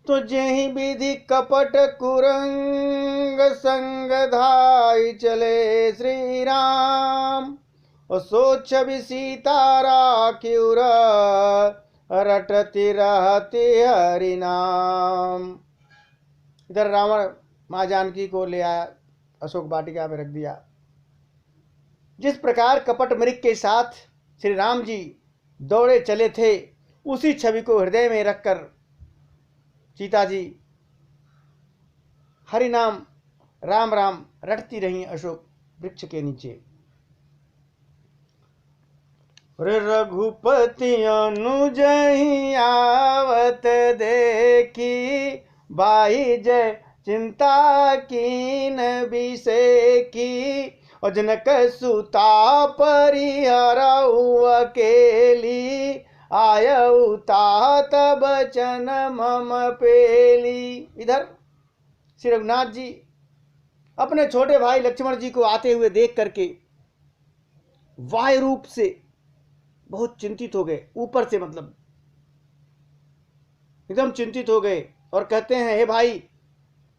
तो जेहि विधि कपट कुरंग संग धाई चले श्री राम। और सोच भी सीता राख्युर रटती रहती हरि नाम। इधर रावण माँ जानकी को ले आया, अशोक वाटिका में रख दिया। जिस प्रकार कपट मृग के साथ श्री राम जी दौड़े चले थे, उसी छवि को हृदय में रखकर सीता जी हरि नाम राम राम रटती रही अशोक वृक्ष के नीचे। रघुपति अनुजहि आवत देखी, बाई जय चिंता कीन बिसेकी। और जनक सुता परिहरऊ अकेली, आयऊ तात बचन मम पेली। इधर श्री रघुनाथ जी अपने छोटे भाई लक्ष्मण जी को आते हुए देख करके वायु रूप से बहुत चिंतित हो गए, ऊपर से मतलब एकदम चिंतित हो गए और कहते हैं, हे भाई,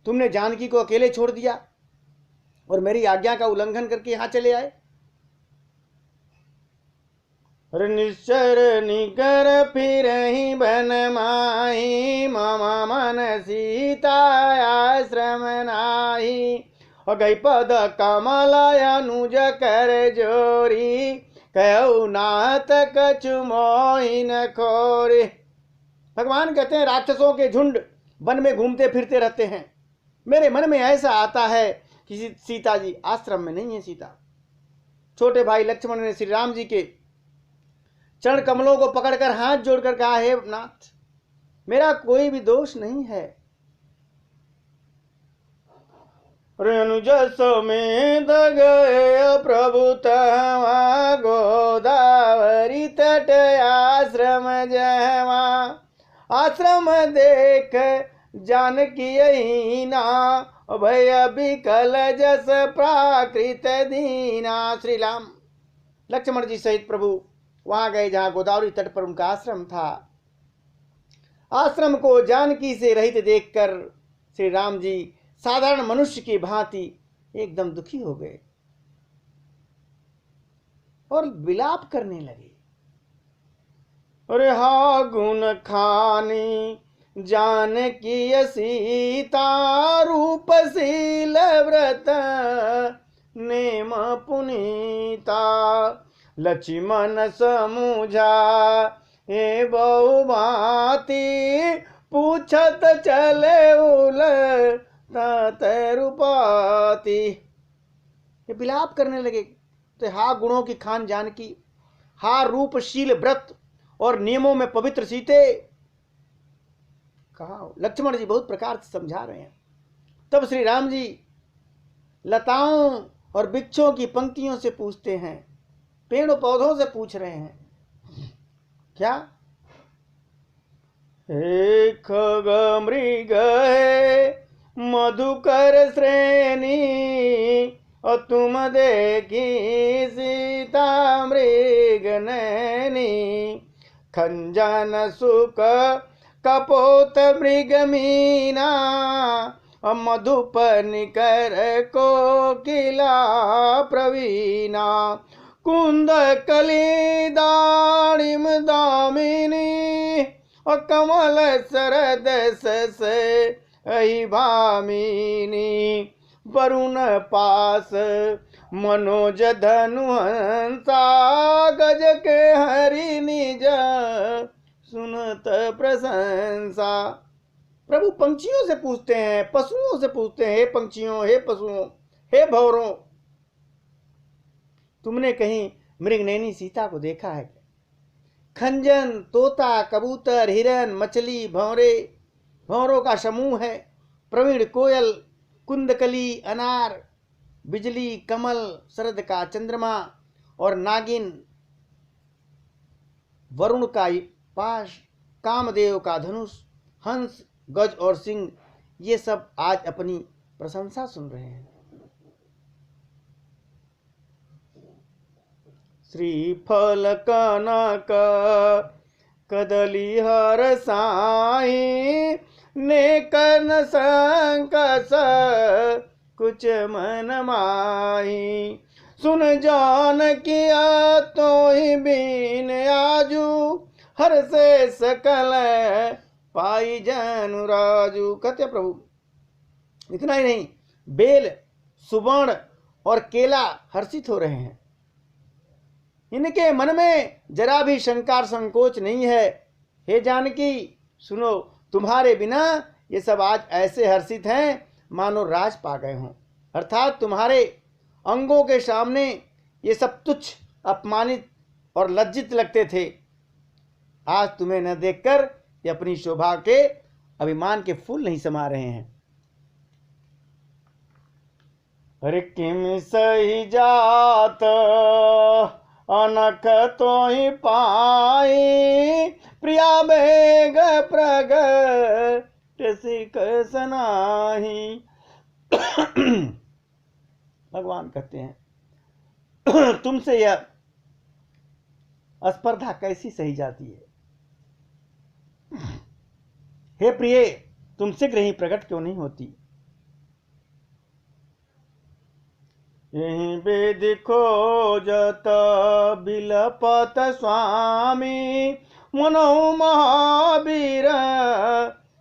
तुमने जानकी को अकेले छोड़ दिया और मेरी आज्ञा का उल्लंघन करके यहां चले आए। निश्चर निकर फिर ही बन माही, मम मन सीता आश्रम नाही। और गई पद कमल अनुज कर जोरी, कहु नाथ कछु मोहि न खोरे। भगवान कहते हैं, राक्षसों के झुंड वन में घूमते फिरते रहते हैं, मेरे मन में ऐसा आता है कि सीता जी आश्रम में नहीं है। सीता छोटे भाई लक्ष्मण ने श्री राम जी के चरण कमलों को पकड़कर हाथ जोड़कर कहा, हे नाथ, मेरा कोई भी दोष नहीं है। अनुज समेत गए प्रभु तवा, गोदावरी तट आश्रम जहवा। आश्रम देख जानकी यही ना, भय बिकल जस प्राकृत दीना। श्री राम लक्ष्मण जी सहित प्रभु वहां गए जहां गोदावरी तट पर उनका आश्रम था। आश्रम को जानकी से रहित देखकर श्री राम जी साधारण मनुष्य की भांति एकदम दुखी हो गए और विलाप करने लगे। अरे हा गुण खानी जानकी सीता, रूपशील व्रत नेम पुनीता। लक्ष्मण समुझा ए बहु भांति, पूछत चले उल रूपाती। ये विलाप करने लगे। तो हा गुणों की खान जानकी, हा रूपशील व्रत और नियमों में पवित्र सीते। कहा लक्ष्मण जी बहुत प्रकार से समझा रहे हैं। तब श्री राम जी लताओं और वृक्षों की पंक्तियों से पूछते हैं, पेड़ों पौधों से पूछ रहे हैं, क्या? हे खग मृग मधुकर श्रेणी, और तुम देखी सीता मृग नैनी। खंजन सुख कपोत मृग मीना, मधुप निकर कोकिला प्रवीणा। कुंद कली दाड़िम दामिनी, और कमल शरद सस अहि भामिनी। वरुण पास मनोज धनु हंसा, गज के हरि निज सुनत प्रशंसा। प्रभु पंछियों से पूछते हैं, पशुओं से पूछते हैं, हे पंछियों, हे पशुओं, हे भंवरों, तुमने कहीं मृगनयनी सीता को देखा है? खंजन, तोता, कबूतर, हिरन, मछली, भंवरे, भंवरों का समूह है। प्रवीण कोयल, कुंदकली, अनार, बिजली, कमल, शरद का चंद्रमा और नागिन, वरुण का पाश, कामदेव का धनुष, हंस, गज और सिंह, ये सब आज अपनी प्रशंसा सुन रहे हैं। श्रीफल कनक कदली हर साई, नेकन संकस कुछ मन माही। सुन जान किया तो ही बीन आजू, हर से सकल पाई जनु राजू। कहते प्रभु इतना ही नहीं, बेल, सुवर्ण और केला हर्षित हो रहे हैं। इनके मन में जरा भी शंका संकोच नहीं है। हे जानकी सुनो, तुम्हारे बिना ये सब आज ऐसे हर्षित हैं मानो राज पा गए हों। अर्थात तुम्हारे अंगों के सामने ये सब तुच्छ, अपमानित और लज्जित लगते थे। आज तुम्हें न देखकर ये अपनी शोभा के अभिमान के फूल नहीं समा रहे हैं। अरे किम सही जात अनख तो ही पाई, प्रिया बेग प्रगट सिक सनाही। भगवान कहते हैं तुमसे यह स्पर्धा कैसी सही जाती है। हे प्रिय, तुम शीघ्र ही प्रकट क्यों नहीं होती। यही वेद खोजत बिलपत स्वामी, मनो महावीर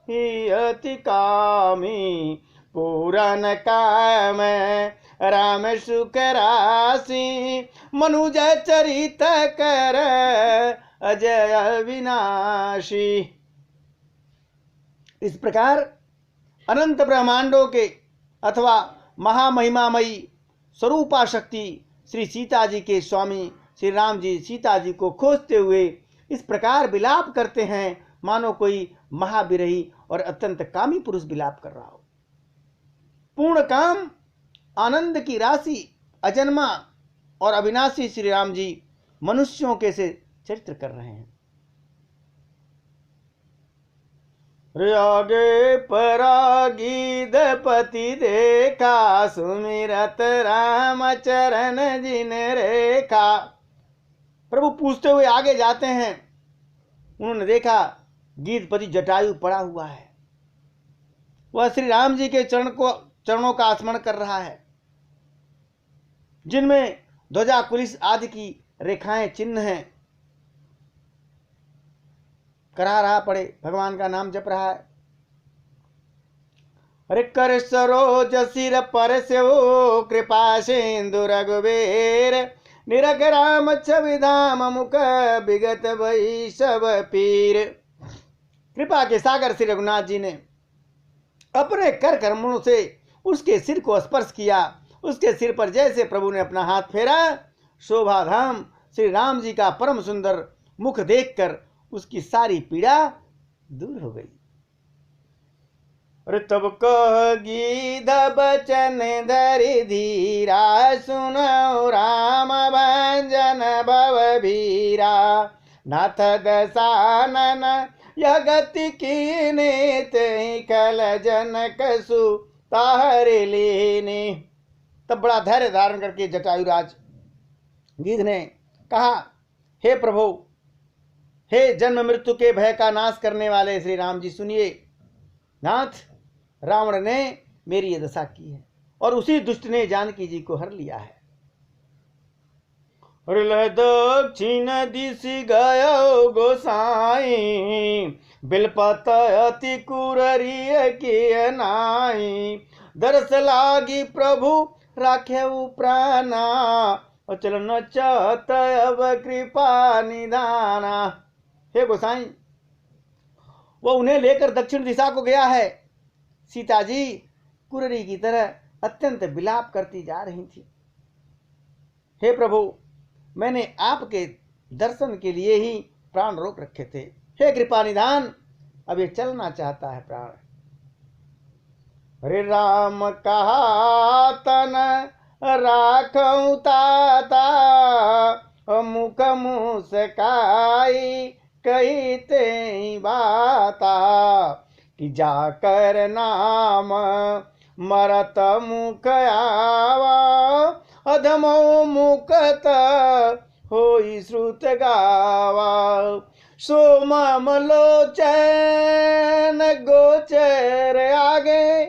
ही अति कामी। पूरन काम राम सुख राशि, मनुज चरित कर अजय विनाशी। इस प्रकार अनंत ब्रह्मांडों के अथवा महामहिमामयी स्वरूपा शक्ति श्री सीता जी के स्वामी श्री राम जी सीता जी को खोजते हुए इस प्रकार विलाप करते हैं मानो कोई महाविरही और अत्यंत कामी पुरुष विलाप कर रहा हो। पूर्ण काम, आनंद की राशि, अजन्मा और अविनाशी श्री राम जी मनुष्यों के से चरित्र कर रहे हैं। आगे परागी दपति देखा, सुमिरत राम चरण जिन रेखा। प्रभु पूछते हुए आगे जाते हैं। उन्होंने देखा गीधपति जटायु पड़ा हुआ है। वह श्री राम जी के चरणों का स्मरण कर रहा है, जिनमें ध्वजा कुलिस आदि की रेखाएं चिन्ह हैं। करा रहा पड़े, भगवान का नाम जप रहा है। अरे कर सरोज सिर पर से वो कृपा सिंधु रघुवीर, निरख राम छवि धाम मुख विगत भई सब पीर। कृपा के सागर श्री रघुनाथ जी ने अपने कर कमलों से उसके सिर को स्पर्श किया। उसके सिर पर जैसे प्रभु ने अपना हाथ फेरा, शोभा धाम श्री राम जी का परम सुंदर मुख देखकर उसकी सारी पीड़ा दूर हो गई। तब कह गीध बचन धरि धीरा, सुनो राम भंजन भव भीरा। नाथ दसानन यह गति कीने, ते कल जनक सु ताहरे लेने। तब बड़ा धैर्य धारण करके जटायुराज गीध ने कहा, हे प्रभु, हे जन्म मृत्यु के भय का नाश करने वाले श्री राम जी, सुनिए। नाथ, रावण ने मेरी ये दशा की है और उसी दुष्ट ने जानकी जी को हर लिया है। दक्षिण दिशि गयो गोसाई, बिलपत अति कुररिय किय नाई। दरस लागी प्रभु राखेउ प्राणा, अचल न चाहत अब कृपा निदाना। हे गोसाई, वह उन्हें लेकर दक्षिण दिशा को गया है। सीता जी कुररी की तरह अत्यंत विलाप करती जा रही थी। हे प्रभु, मैंने आपके दर्शन के लिए ही प्राण रोक रखे थे। हे कृपा निधान, अब ये चलना चाहता है प्राण। हरे राम कहा तन राखऊं ताता, मुख मुस्काई कहते बाता। कि जाकर नाम मरत मुख आवा, अधमो मुखत होई श्रुत गावा। सो मम लोचन गोचर आगे,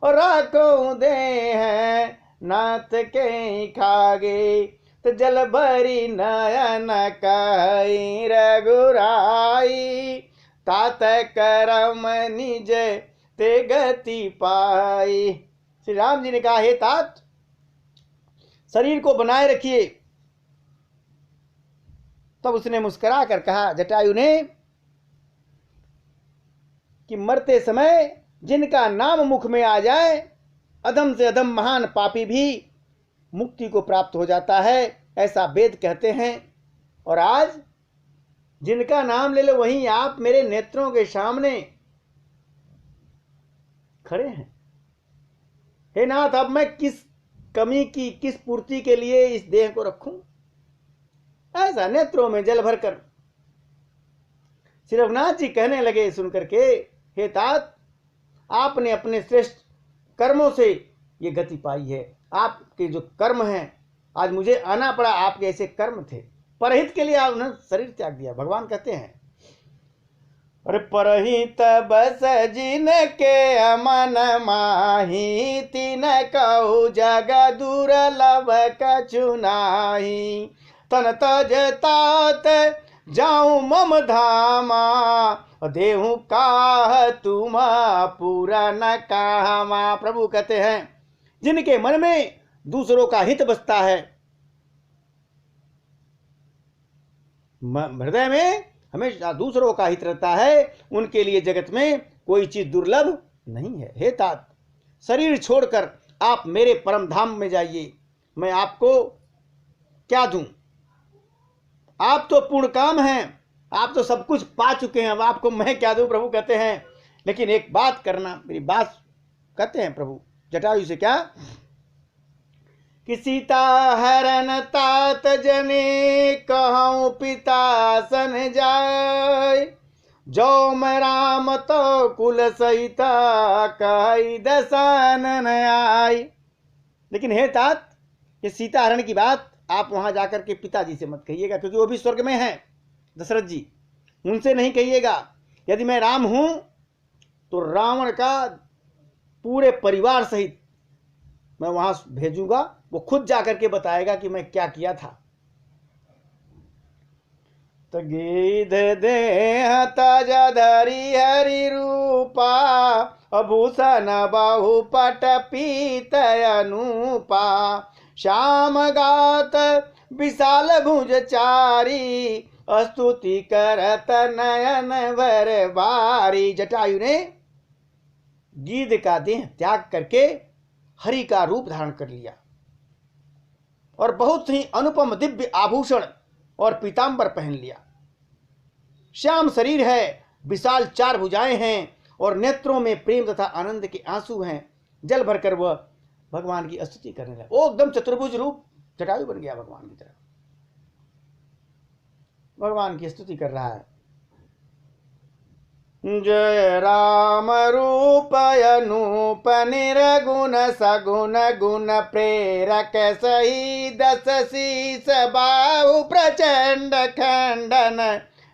और राखो दे हैं नाथ के खागे। तो जल भरी नयन कही रघुराई, तात करम निज ते गति पाई। श्री राम जी ने कहा, हे तात, शरीर को बनाए रखिए। तब उसने मुस्कुरा कर कहा, जटायु ने, कि मरते समय जिनका नाम मुख में आ जाए, अधम से अधम महान पापी भी मुक्ति को प्राप्त हो जाता है, ऐसा वेद कहते हैं। और आज जिनका नाम ले लो, वहीं आप मेरे नेत्रों के सामने खड़े हैं। हे नाथ, अब मैं किस कमी की, किस पूर्ति के लिए इस देह को रखूं? ऐसा नेत्रों में जल भरकर श्री रघुनाथ जी कहने लगे सुन करके, हे तात, आपने अपने श्रेष्ठ कर्मों से ये गति पाई है। आपके जो कर्म हैं, आज मुझे आना पड़ा, आपके ऐसे कर्म थे। परहित के लिए आपने शरीर त्याग दिया। भगवान कहते हैं, अरे परहित बस जिन के अमन माही, तिन कहु जग दुर्लभ कछु नाही। तन तज तात जाऊं मम धामा, देहु काह तुम पूरा न कामा। प्रभु कहते हैं, जिनके मन में दूसरों का हित बसता है, हृदय में हमेशा दूसरों का हित रहता है, उनके लिए जगत में कोई चीज दुर्लभ नहीं है। हे तात, शरीर छोड़कर आप मेरे परम धाम में जाइए। मैं आपको क्या दूं? आप तो पूर्ण काम हैं, आप तो सब कुछ पा चुके हैं, अब आपको मैं क्या दूं? प्रभु कहते हैं, लेकिन एक बात करना, मेरी बात कहते हैं प्रभु जटायु से, क्या कि सीता हरण तात जने कहूं पिता सन जाय, जो मैं राम तो कुल सहित कही दसान आय। लेकिन हे तात, ये सीता हरण की बात आप वहां जाकर के पिताजी से मत कहिएगा, क्योंकि वो भी स्वर्ग में है, दशरथ जी, उनसे नहीं कहिएगा। यदि मैं राम हूं तो रावण का पूरे परिवार सहित मैं वहां भेजूंगा, वो खुद जाकर के बताएगा कि मैं क्या किया था। तो गीध देह तज धरी हरि रूपा, भूषण बाहु पट पीत अनूपा, श्याम गात विशाल भुज चारी, स्तुति करत नयन भर बारी। जटायु ने गीध का देह त्याग करके हरि का रूप धारण कर लिया, और बहुत ही अनुपम दिव्य आभूषण और पीतांबर पहन लिया। श्याम शरीर है, विशाल चार भुजाएं हैं, और नेत्रों में प्रेम तथा आनंद के आंसू हैं। जल भरकर वह भगवान की स्तुति करने लगा। वो एकदम चतुर्भुज रूप जटायु बन गया भगवान की तरह, भगवान की स्तुति कर रहा है। जय राम रूप अनूप निर्गुण सगुण गुण प्रेरक सही, दस शीस बाहु प्रचंड खंडन,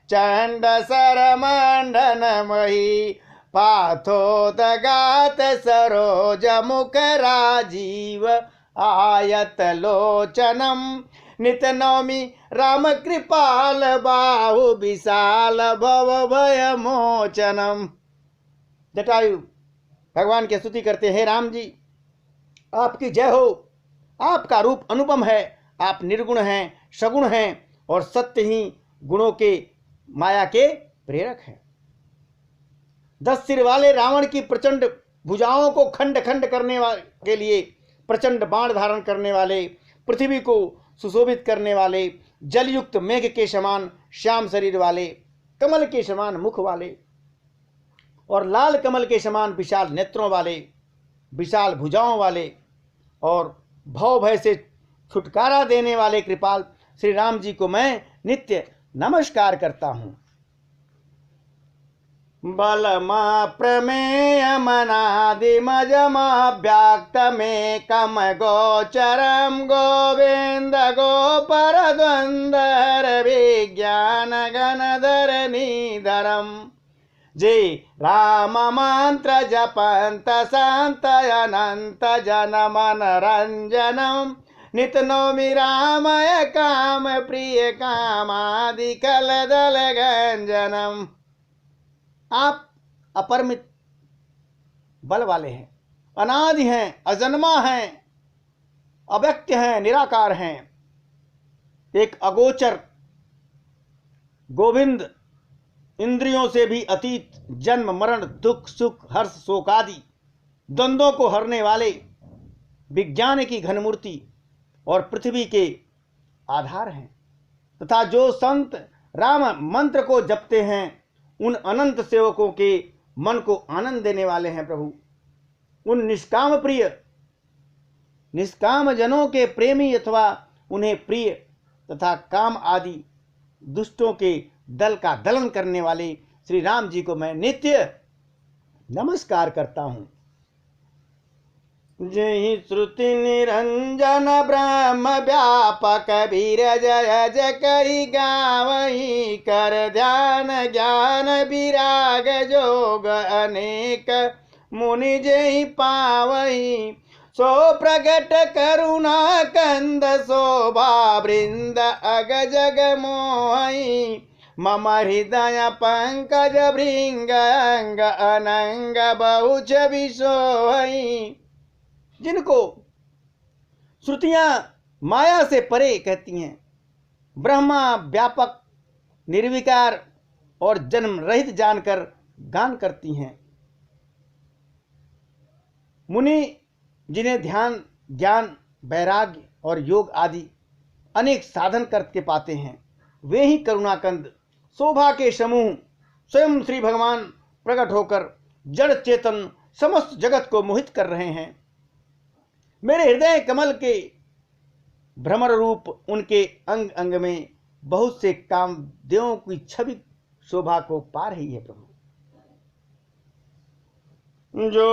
चंड सर मंडन मही, पाथोदगात सरोज मुख राजीव, आयत लोचनम, नित नौमी राम कृपाल बाहु, विशाल भव भय मोचनम। जटायु भगवान की स्तुति करते हैं, राम जी आपकी जय हो, आपका रूप अनुपम है, आप निर्गुण हैं, सगुण हैं, और सत्य ही गुणों के माया के प्रेरक हैं। 10 सिर वाले रावण की प्रचंड भुजाओं को खंड खंड करने के लिए प्रचंड बाण धारण करने वाले, पृथ्वी को सुशोभित करने वाले, जलयुक्त मेघ के समान श्याम शरीर वाले, कमल के समान मुख वाले, और लाल कमल के समान विशाल नेत्रों वाले, विशाल भुजाओं वाले, और भव भय से छुटकारा देने वाले कृपाल श्री राम जी को मैं नित्य नमस्कार करता हूं। बलमा प्रमेय मनादि मजमा व्याक्त में कम गोचरम, गोविंद गोपर द्वंद्वर विज्ञान गणधर निधरम, जे राम मंत्र जपंत संत अनंत जन मनरंजनम नित नौमि रामय काम प्रिय कामादि कल दल गंजनम। आप अपरिमित बल वाले हैं, अनादि हैं, अजन्मा हैं, अव्यक्त हैं, निराकार हैं, एक अगोचर गोविंद, इंद्रियों से भी अतीत, जन्म मरण दुख सुख हर्ष शोकादि द्वंद्वों को हरने वाले विज्ञान की घनमूर्ति और पृथ्वी के आधार हैं। तथा जो संत राम मंत्र को जपते हैं उन अनंत सेवकों के मन को आनंद देने वाले हैं प्रभु। उन निष्काम प्रिय, निष्काम जनों के प्रेमी अथवा उन्हें प्रिय तथा काम आदि दुष्टों के दल का दलन करने वाले श्री राम जी को मैं नित्य नमस्कार करता हूं। जय श्रुति निरंजन ब्रह्म व्यापक वीर जय जय कई गावई कर ध्यान ज्ञान विराग जोग अनेक मुनि जय पावई सो प्रगट करुणा कंद शोभा वृंद अग जग मोहई मम हृदय पंकज भृंग अंग अनंग बहुच विशोहई। जिनको श्रुतियां माया से परे कहती हैं, ब्रह्मा व्यापक निर्विकार और जन्म रहित जानकर गान करती हैं, मुनि जिन्हें ध्यान ज्ञान वैराग्य और योग आदि अनेक साधन करके पाते हैं, वे ही करुणाकंद शोभा के समूह स्वयं श्री भगवान प्रकट होकर जड़ चेतन समस्त जगत को मोहित कर रहे हैं। मेरे हृदय कमल के भ्रमर रूप उनके अंग अंग में बहुत से कामदेवों की छवि शोभा को पा रही है प्रभु। जो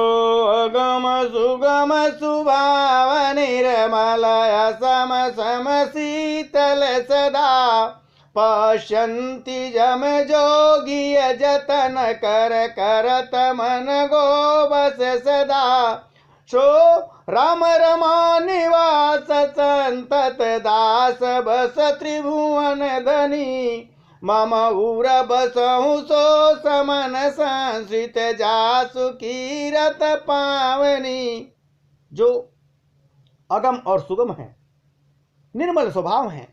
अगम सुगम सुभाव निर्मल सम सम शीतल सदा पश्यन्ति जम जोगी जतन कर करत मन गो बस सदा सो राम रमा निवास संतत दास बस त्रिभुवन धनी मम उर बसहु सो समन संश्रित जासु कीरत पावनी। जो अगम और सुगम है, निर्मल स्वभाव हैं,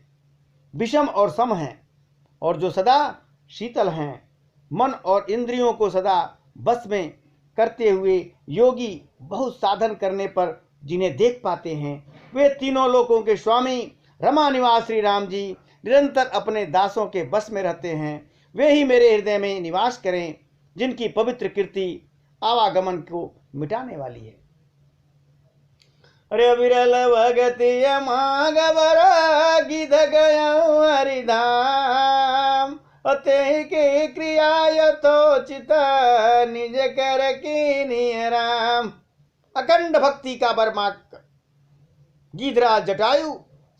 विषम और सम हैं, और जो सदा शीतल हैं, मन और इंद्रियों को सदा बस में करते हुए योगी बहुत साधन करने पर जिन्हें देख पाते हैं, वे तीनों लोकों के स्वामी रमा निवास श्री राम जी निरंतर अपने दासों के बस में रहते हैं। वे ही मेरे हृदय में निवास करें, जिनकी पवित्र कीर्ति आवागमन को मिटाने वाली है। अरे विरल भगति मागवर गिध गया हरिधाम अते के क्रिया यथोचित निज कर की राम। अखंड भक्ति का बरमाक गीधराज जटायु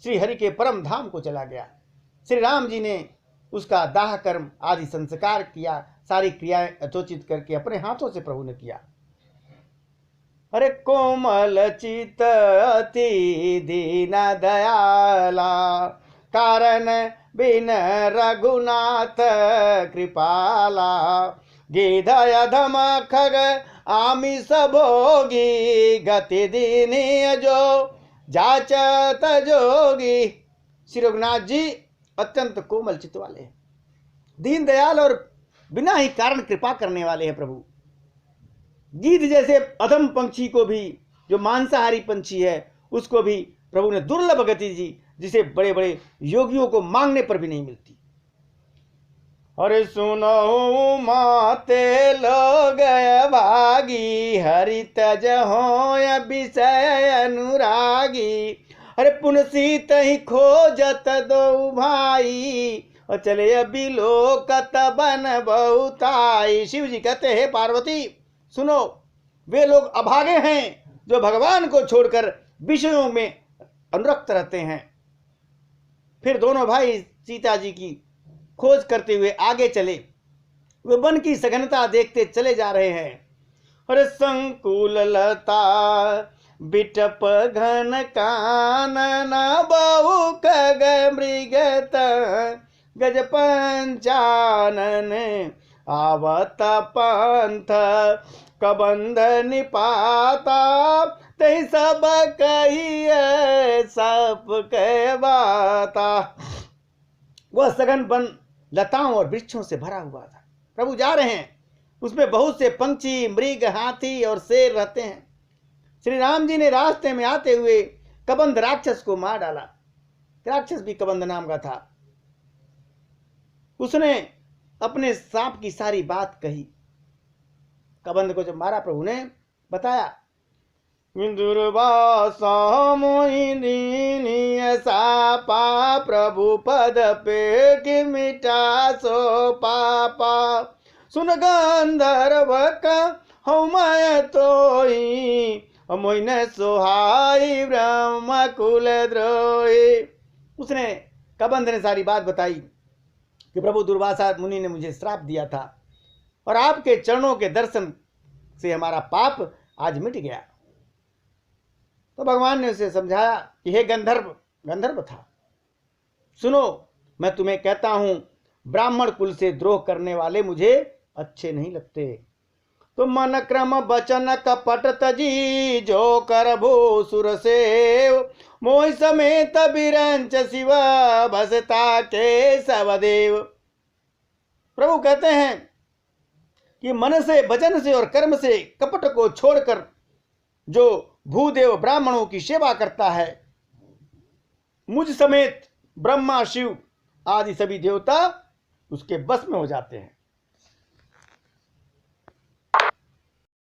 श्री हरि के परम धाम को चला गया। श्री राम जी ने उसका दाह कर्म आदि संस्कार किया, सारी क्रियाएं यथोचित करके अपने हाथों से प्रभु ने किया। अरे कोमल चित अति दीन दयाला कारण बिन रघुनाथ कृपाला गिधय धम खग आमिष भोगी गति दीनी जो जाचत जोगी। श्री रघुनाथ जी अत्यंत कोमल चित्त वाले हैं, दीन दयाल और बिना ही कारण कृपा करने वाले हैं प्रभु। गीध जैसे अधम पंछी को भी, जो मांसाहारी पंछी है, उसको भी प्रभु ने दुर्लभ गति दी, जिसे बड़े बड़े योगियों को मांगने पर भी नहीं मिलती। अरे सुनो माते लोग भागी हरि तज हो विषय अनुरागी। अरे पुनसी तही खोजत दो भाई और चले अभी लोकत बन बहुताई। शिव जी कहते हैं पार्वती सुनो, वे लोग अभागे हैं जो भगवान को छोड़कर विषयों में अनुरक्त रहते हैं। फिर दोनों भाई सीता जी की खोज करते हुए आगे चले। वे वन की सघनता देखते चले जा रहे हैं। और संकुल लता बिटप घन कानन बहु खग मृगत गज पंचानन आवत पंथ कबंध निपाता तै सब कहिए सप कहवाता। वह सघन वन लताओं और वृक्षों से भरा हुआ था। प्रभु जा रहे हैं, उसमें बहुत से पंछी, मृग, हाथी और शेर रहते हैं। श्री राम जी ने रास्ते में आते हुए कबंध राक्षस को मार डाला। राक्षस भी कबंध नाम का था। उसने अपने सांप की सारी बात कही। कबंध को जब मारा प्रभु ने बताया, दुर्वासा मोहिनी सापा प्रभु पद पे कि मिटा सो पापा सुन गंधर्व का हमै तोई मोइन सोहाई ब्रह्म कुल द्रोही। उसने कबंध ने सारी बात बताई कि प्रभु दुर्वासा मुनि ने मुझे श्राप दिया था और आपके चरणों के दर्शन से हमारा पाप आज मिट गया। तो भगवान ने उसे समझाया कि हे गंधर्व, गंधर्व था, सुनो मैं तुम्हें कहता हूं, ब्राह्मण कुल से द्रोह करने वाले मुझे अच्छे नहीं लगते। तो मन क्रम बचन कपट तजी जो कर भू सुर सेव मोह समेत बिरंच शिव भसता के सवदेव। प्रभु कहते हैं कि मन से, वचन से और कर्म से कपट को छोड़कर जो भूदेव ब्राह्मणों की सेवा करता है, मुझ समेत ब्रह्मा, शिव आदि सभी देवता उसके बस में हो जाते हैं।